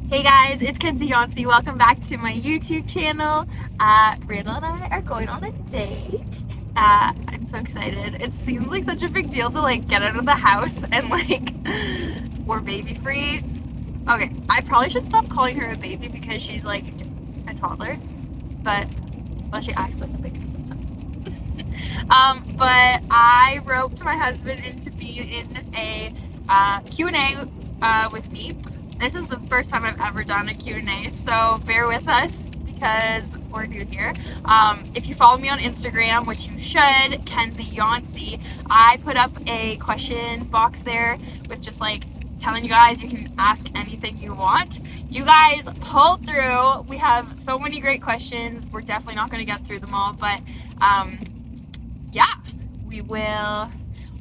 Hey guys, it's Kenzie Yancey. Welcome back to my YouTube channel. Randall and I are going on a date. I'm so excited. It seems like such a big deal to like get out of the house and like we're baby free. Okay, I probably should stop calling her a baby because she's like a toddler, but well, she acts like a baby sometimes. But I roped my husband into being in a Q&A with me. This is the first time I've ever done a Q&A, so bear with us because we're new here. If you follow me on Instagram, which you should, Kenzie Yancey, I put up a question box there with just like telling you guys you can ask anything you want. You guys pulled through. We have so many great questions. We're definitely not going to get through them all, but yeah, we will.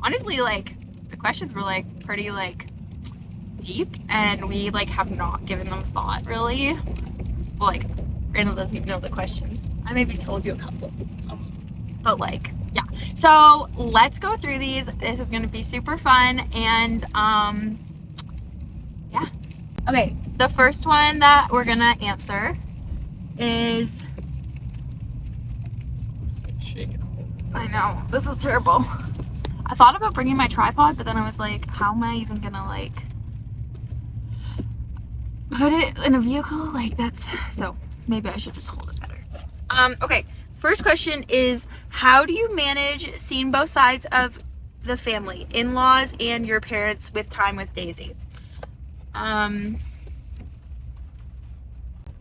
Honestly, like the questions were like pretty like deep, and we like have not given them thought really. Well, like Randall doesn't even know the questions. I maybe told you a couple, but like yeah. So let's go through these. This is gonna be super fun, and yeah. Okay, the first one that we're gonna answer is. I know, this is terrible. I thought about bringing my tripod, but then I was like, how am I even gonna like put it in a vehicle? Like that's, so maybe I should just hold it better. Okay, first question is, how do you manage seeing both sides of the family, in-laws and your parents with time with Daisy?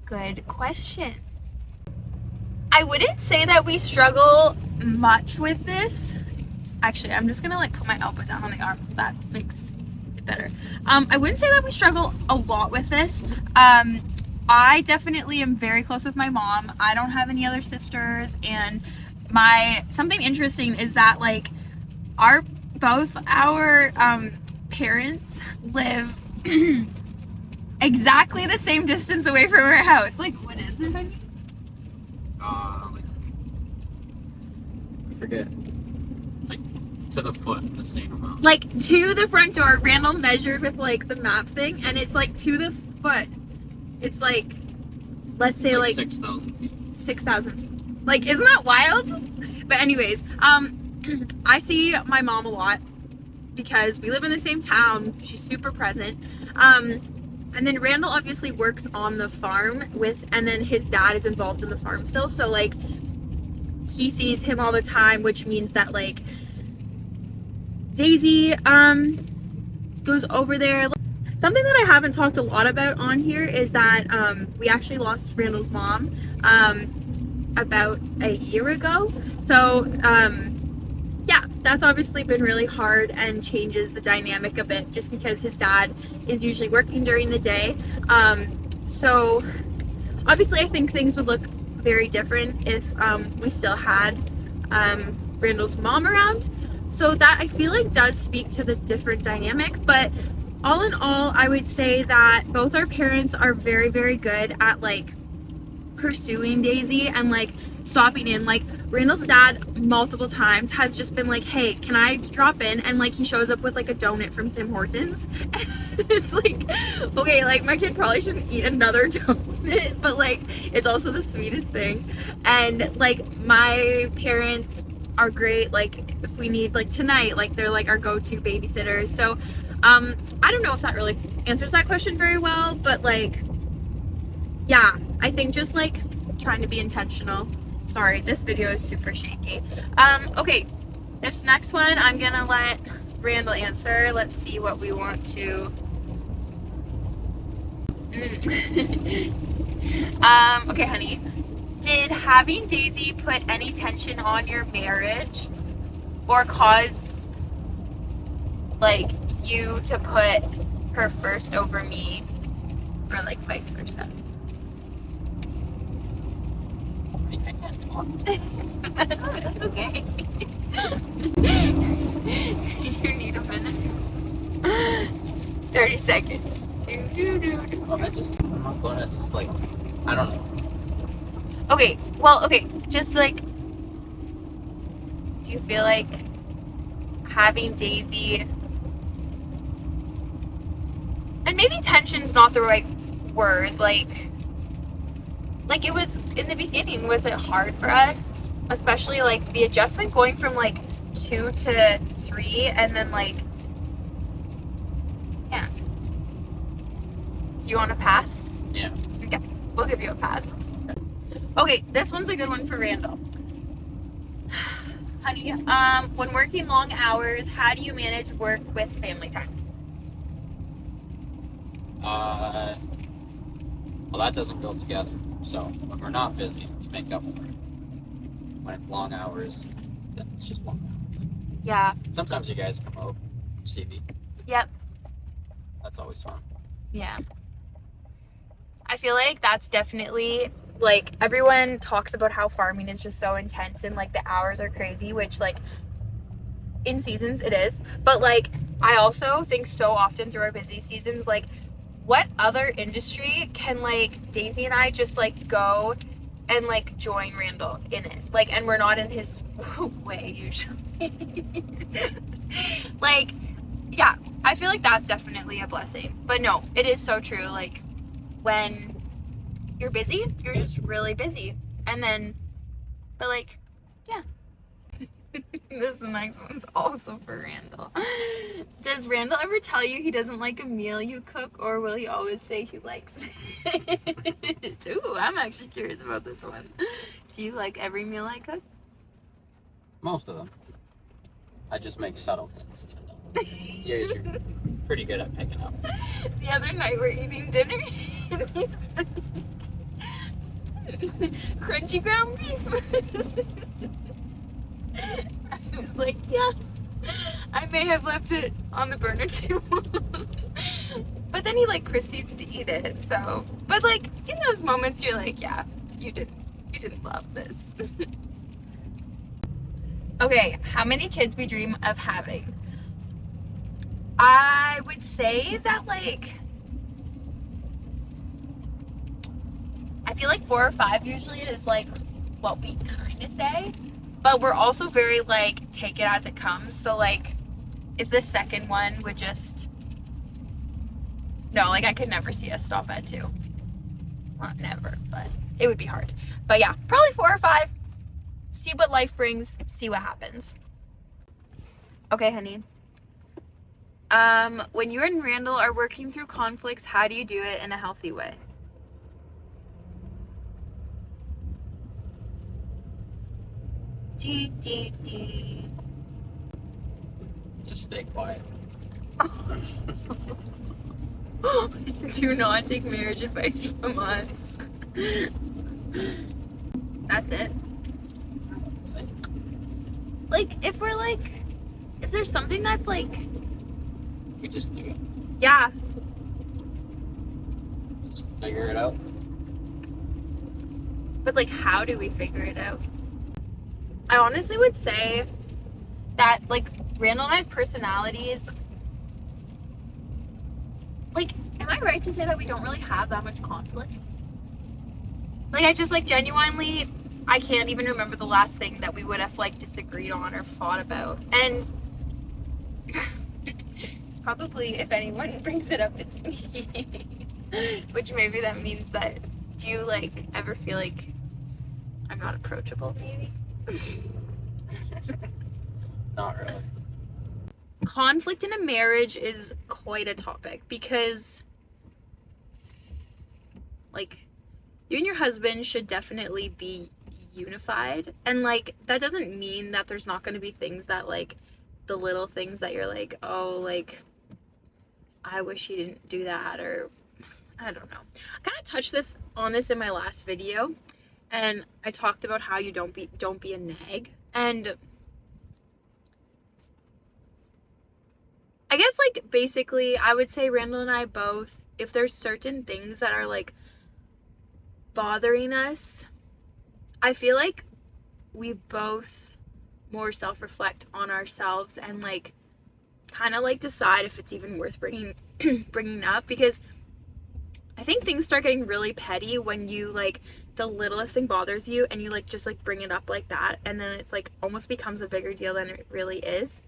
Good question. I wouldn't say that we struggle much with this. Actually, I'm just gonna like put my elbow down on the arm. That makes it better. I wouldn't say that we struggle a lot with this. I definitely am very close with my mom. I don't have any other sisters, and something interesting is that like both our parents live exactly the same distance away from our house. Like, what is it, honey? I forget. It's like to the foot, the same amount. Like to the front door. Randall measured with like the map thing, and it's like to the foot. It's like, let's say like 6,000 feet. 6,000 feet. Like, isn't that wild? But anyways, I see my mom a lot because we live in the same town. She's super present. And then Randall obviously works on the farm and then his dad is involved in the farm still. So like he sees him all the time, which means that like Daisy goes over there. Something that I haven't talked a lot about on here is that we actually lost Randall's mom about a year ago. So yeah, that's obviously been really hard and changes the dynamic a bit just because his dad is usually working during the day. So obviously I think things would look very different if we still had Randall's mom around. So that I feel like does speak to the different dynamic. But all in all, I would say that both our parents are very, very good at like pursuing Daisy and like stopping in. Like Randall's dad multiple times has just been like, hey, can I drop in? And like he shows up with like a donut from Tim Hortons. It's like, okay, like my kid probably shouldn't eat another donut, but like it's also the sweetest thing. And like my parents are great. Like if we need like tonight, like they're like our go-to babysitters. So I don't know if that really answers that question very well, but like yeah, I think just like trying to be intentional. Sorry, this video is super shaky. Okay, this next one I'm gonna let Randall answer. Let's see what we want to. Okay, honey. Did having Daisy put any tension on your marriage or cause like you to put her first over me, or like vice versa? I can't talk. That's okay. You need a minute. 30 seconds. I'm not gonna just like, I don't know. Okay, well, okay, just like, do you feel like having Daisy, and maybe tension's not the right word. Like it was in the beginning, was it hard for us? Especially like the adjustment going from like 2 to 3 and then like, yeah. Do you want to pass? Yeah. Okay, we'll give you a pass. Okay, this one's a good one for Randall. Honey, when working long hours, how do you manage work with family time? Well, that doesn't go together. So when we're not busy, we make up for it. When it's long hours, then it's just long hours. Yeah. Sometimes you guys come out, see me. Yep. That's always fun. Yeah. I feel like that's definitely, like, everyone talks about how farming is just so intense and like the hours are crazy, which like in seasons it is. But like I also think so often through our busy seasons, like what other industry can like Daisy and I just like go and like join Randall in it? Like, and we're not in his way usually. Like, yeah, I feel like that's definitely a blessing. But no, it is so true. Like when you're busy, you're just really busy. And then, but like, yeah. This next one's also for Randall. Does Randall ever tell you he doesn't like a meal you cook, or will he always say he likes it? Ooh, I'm actually curious about this one. Do you like every meal I cook? Most of them. I just make subtle hints. You're pretty good at picking up. The other night we're eating dinner and he's like, crunchy ground beef. I was like, yeah, I may have left it on the burner too long. But then he like proceeds to eat it. So, but like in those moments you're like, yeah, you didn't love this. Okay, how many kids we dream of having? I would say that like, I feel like 4 or 5 usually is like what we kind of say, but we're also very like take it as it comes. So like if the second one would just, no, like I could never see us stop at 2. Not never, but it would be hard. But yeah, probably 4 or 5. See what life brings, see what happens. Okay, honey. When you and Randall are working through conflicts, how do you do it in a healthy way? Just stay quiet. Do not take marriage advice from us. That's it. Like, if we're like, if there's something that's like, We just do it. yeah, Just figure it out. but like, how do we figure it out? I honestly would say that like Randall and I's personalities, like, am I right to say that we don't really have that much conflict? Like, I just like genuinely, I can't even remember the last thing that we would have like disagreed on or fought about. And it's probably, if anyone brings it up, it's me. Which maybe that means that, do you like ever feel like I'm not approachable maybe? Not really. Conflict in a marriage is quite a topic because like you and your husband should definitely be unified, and like that doesn't mean that there's not going to be things that like the little things that you're like, oh, like I wish he didn't do that, or I don't know. I kind of touched on this in my last video, and I talked about how you don't be a nag. And I guess like basically I would say Randall and I both, if there's certain things that are like bothering us, I feel like we both more self-reflect on ourselves and like kind of like decide if it's even worth bringing up, because I think things start getting really petty when you like the littlest thing bothers you and you like just like bring it up like that, and then it's like almost becomes a bigger deal than it really is.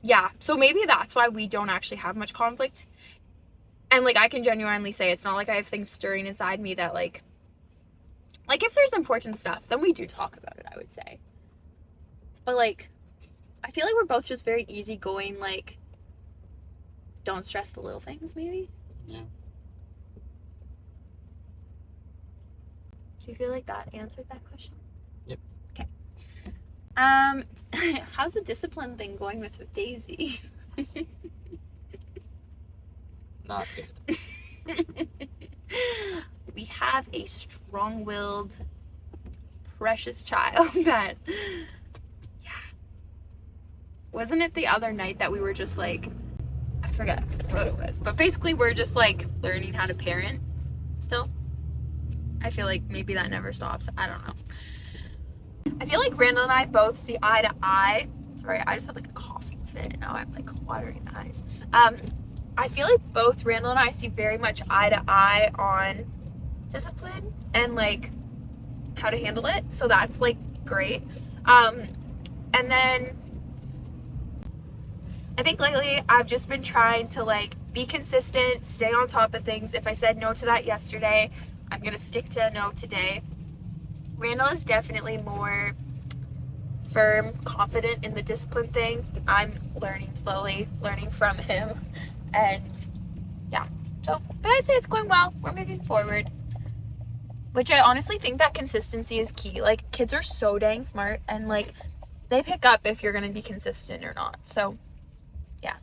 Yeah, so maybe that's why we don't actually have much conflict And, like, I can genuinely say it's not like I have things stirring inside me that, like if there's important stuff, then we do talk about it, I would say. But, like, I feel like we're both just very easygoing, like, don't stress the little things, maybe? Yeah. Do you feel like that answered that question? Yep. Okay. How's the discipline thing going with Daisy? Not good. We have a strong-willed, precious child that, yeah. Wasn't it the other night that we were just like, I forget what it was, but basically we're just like learning how to parent still. I feel like maybe that never stops. I don't know. I feel like Randall and I both see eye to eye. Sorry, I just had like a coughing fit and now I'm like watering eyes. I feel like both Randall and I see very much eye to eye on discipline and like how to handle it. So that's like great. And then I think lately I've just been trying to like be consistent, stay on top of things. If I said no to that yesterday, I'm gonna stick to a no today. Randall is definitely more firm, confident in the discipline thing. I'm learning slowly, learning from him. And yeah, so, but I'd say it's going well. We're moving forward. Which I honestly think that consistency is key. Like, kids are so dang smart and like they pick up if you're gonna be consistent or not. So yeah.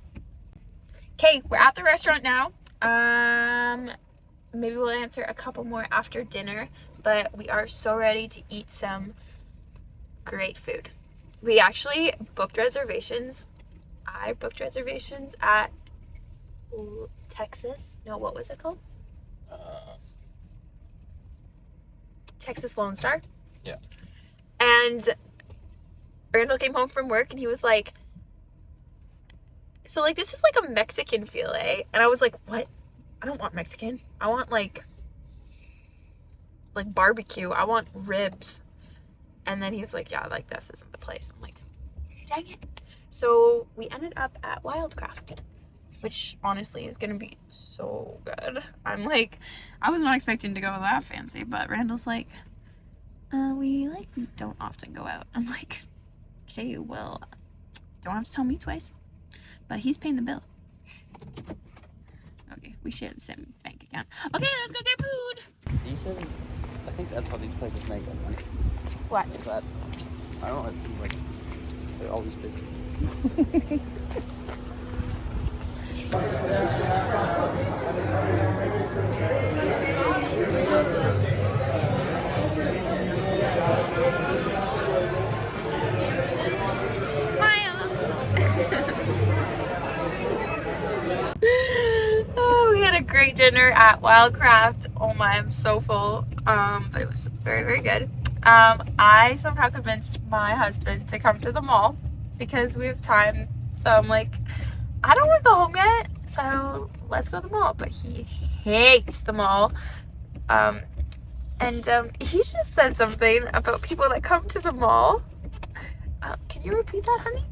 Okay, we're at the restaurant now. Maybe we'll answer a couple more after dinner, but we are so ready to eat some great food. We actually booked reservations. I booked reservations at Texas. No, what was it called? Texas Lone Star. Yeah. And Randall came home from work and he was like, so like this is like a Mexican filet. And I was like, what? I don't want Mexican. I want like barbecue. I want ribs. And then he's like, yeah, like this isn't the place. I'm like, dang it. So we ended up at Wildcraft, which honestly is gonna be so good. I'm like, I was not expecting to go that fancy, but Randall's like, we like don't often go out. I'm like, okay, well, don't have to tell me twice, but he's paying the bill. Okay, we share the same bank account. Okay, let's go get food. These are, I think that's how these places make their money. What? Is that, I don't know, it seems like they're always busy. Oh, we had a great dinner at Wildcraft. Oh my, I'm so full. But it was very, very good. I somehow convinced my husband to come to the mall because we have time. So I'm like, I don't want to go home yet, so let's go to the mall. But he hates the mall. And he just said something about people that come to the mall. Can you repeat that, honey?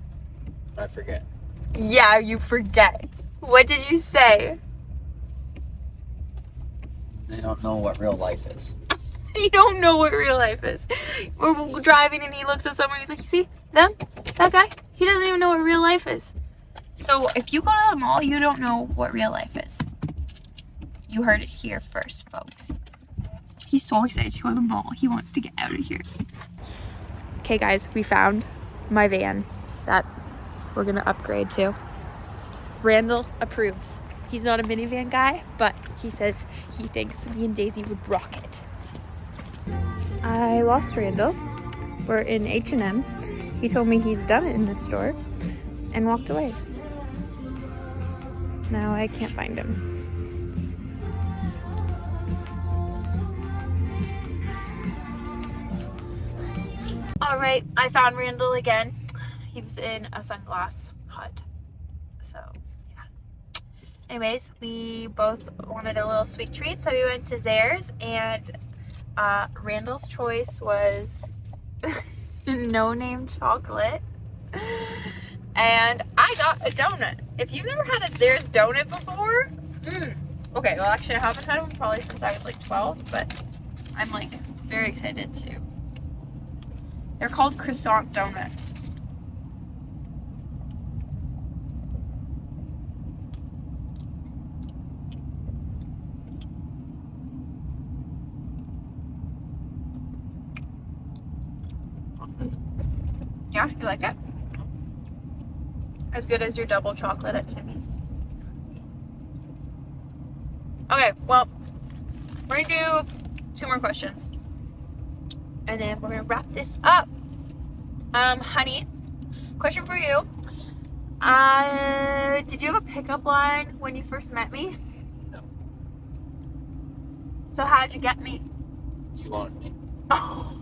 I forget. Yeah, you forget. What did you say? They don't know what real life is. You don't know what real life is. We're driving and he looks at someone and he's like, you see them? That guy? He doesn't even know what real life is. So if you go to the mall, you don't know what real life is. You heard it here first, folks. He's so excited to go to the mall. He wants to get out of here. Okay, guys, we found my van that we're gonna upgrade to. Randall approves. He's not a minivan guy, but he says he thinks me and Daisy would rock it. I lost Randall. We're in H&M. He told me he's done it in this store and walked away. Now I can't find him. All right, I found Randall again. He was in a sunglass hut. So, yeah. Anyways, we both wanted a little sweet treat, so we went to Zayre's, and Randall's choice was no name chocolate. And I got a donut. If you've never had a Zayre's donut before, Okay, well actually I haven't had one probably since I was like 12, but I'm like very excited to. They're called croissant donuts. Yeah, you like it? As good as your double chocolate at Timmy's. Okay, well, we're gonna do 2 more questions. And then we're gonna wrap this up. Honey, question for you. Did you have a pickup line when you first met me? No. So how did you get me? You wanted me. Oh.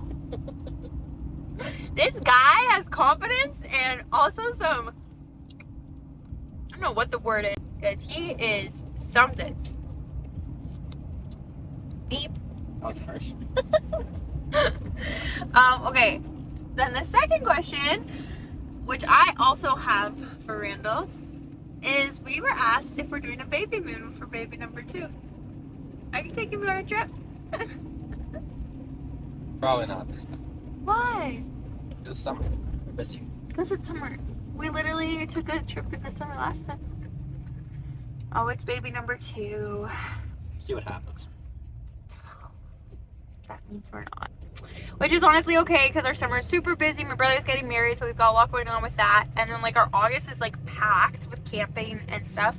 This guy has confidence and also some, I don't know what the word is, because he is something. Beep. That was harsh. Okay, then the second question, which I also have for Randall, is we were asked if we're doing a baby moon for baby number 2. Are you taking me on a trip? Probably not this time. Why? This summer. We're busy. Because it's summer. We literally took a trip in the summer last time. Oh, it's baby number 2. See what happens. That means we're not. Which is honestly okay because our summer is super busy. My brother's getting married, so we've got a lot going on with that. And then like our August is like packed with camping and stuff.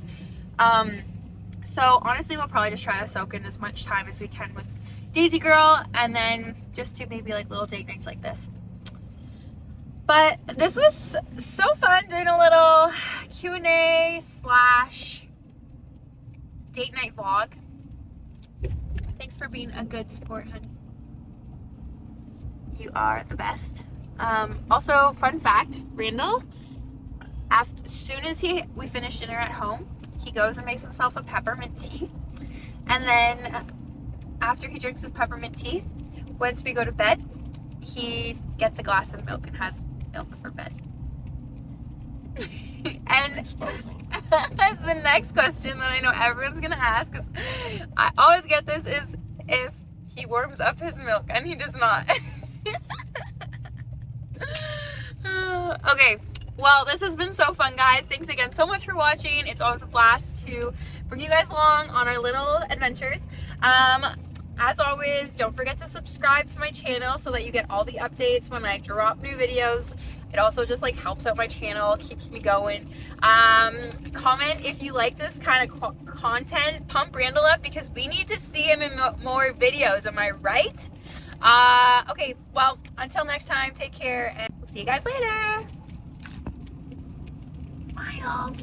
So honestly, we'll probably just try to soak in as much time as we can with Daisy Girl, and then just do maybe like little date nights like this. But this was so fun doing a little Q&A / date night vlog. Thanks for being a good sport, honey. You are the best. Also, fun fact, Randall, as soon as we finish dinner at home, he goes and makes himself a peppermint tea. And then after he drinks his peppermint tea, once we go to bed, he gets a glass of milk and has milk for bed. And Exposing. the next question that I know everyone's gonna ask, because I always get this, is if he warms up his milk, and he does not. Okay, well, this has been so fun, guys. Thanks again so much for watching. It's always a blast to bring you guys along on our little adventures. As always, don't forget to subscribe to my channel so that you get all the updates when I drop new videos. It also just like helps out my channel, keeps me going. Comment if you like this kind of content. Pump Randall up because we need to see him in more videos. Am I right? Okay, well, until next time, take care, and we'll see you guys later. Bye, y'all.